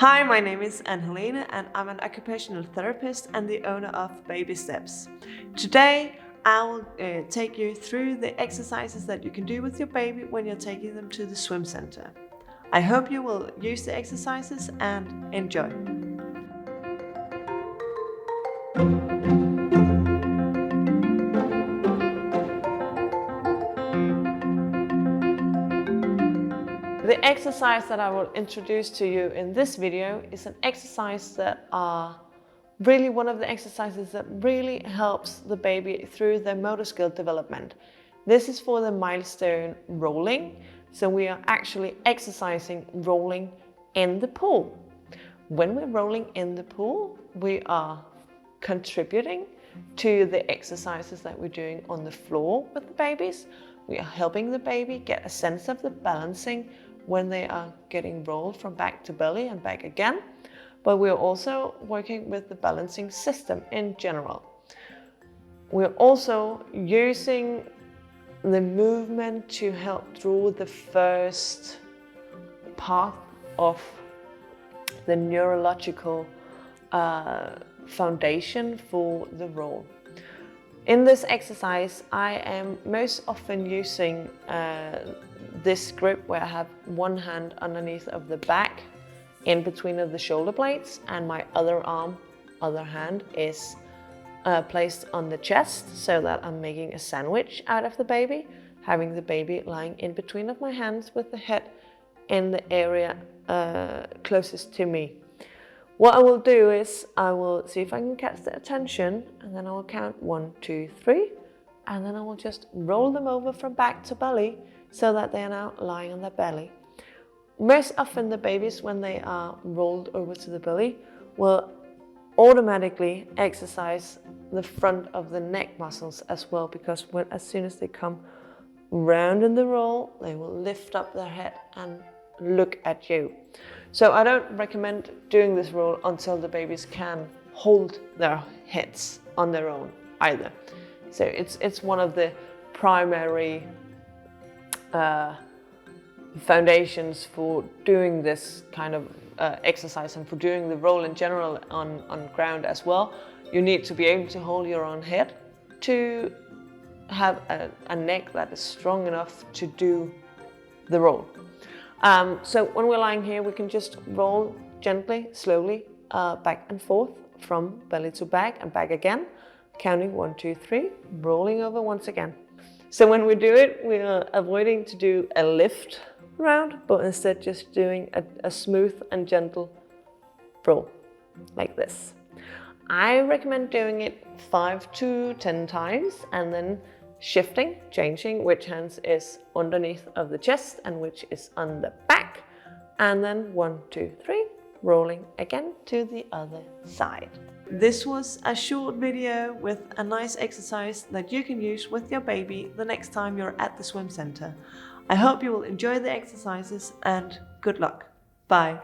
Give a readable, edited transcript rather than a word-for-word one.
Hi, my name is Anne-Helene and I'm an occupational therapist and the owner of Baby Steps. Today I will take you through the exercises that you can do with your baby when you're taking them to the swim center. I hope you will use the exercises and enjoy. The exercise that I will introduce to you in this video is an exercise that are really one of the exercises that really helps the baby through their motor skill development. This is for the milestone rolling. So we are actually exercising rolling in the pool. When we're rolling in the pool, we are contributing to the exercises that we're doing on the floor with the babies. We are helping the baby get a sense of the balancing when they are getting rolled from back to belly and back again. But we're also working with the balancing system in general. We're also using the movement to help draw the first part of the neurological foundation for the roll. In this exercise, I am most often using this grip where I have one hand underneath of the back, in between of the shoulder blades, and my other hand is placed on the chest so that I'm making a sandwich out of the baby, having the baby lying in between of my hands with the head in the area closest to me. What I will do is I will see if I can catch the attention, and then I will count 1, 2, 3, and then I will just roll them over from back to belly so that they are now lying on their belly. Most often the babies, when they are rolled over to the belly, will automatically exercise the front of the neck muscles as well, because as soon as they come round in the roll, they will lift up their head and look at you. So I don't recommend doing this roll until the babies can hold their heads on their own either. So it's one of the primary foundations for doing this kind of exercise and for doing the roll in general on ground as well. You need to be able to hold your own head, to have a neck that is strong enough to do the roll. So when we're lying here, we can just roll gently, slowly, back and forth from belly to back and back again, counting 1, 2, 3, rolling over once again. So when we do it, we are avoiding to do a lift round, but instead just doing a smooth and gentle roll like this. I recommend doing it 5 to 10 times and then shifting, changing which hands is underneath of the chest and which is on the back, and then 1, 2, 3, rolling again to the other side. This was a short video with a nice exercise that you can use with your baby the next time you're at the swim center. I hope you will enjoy the exercises and good luck. Bye.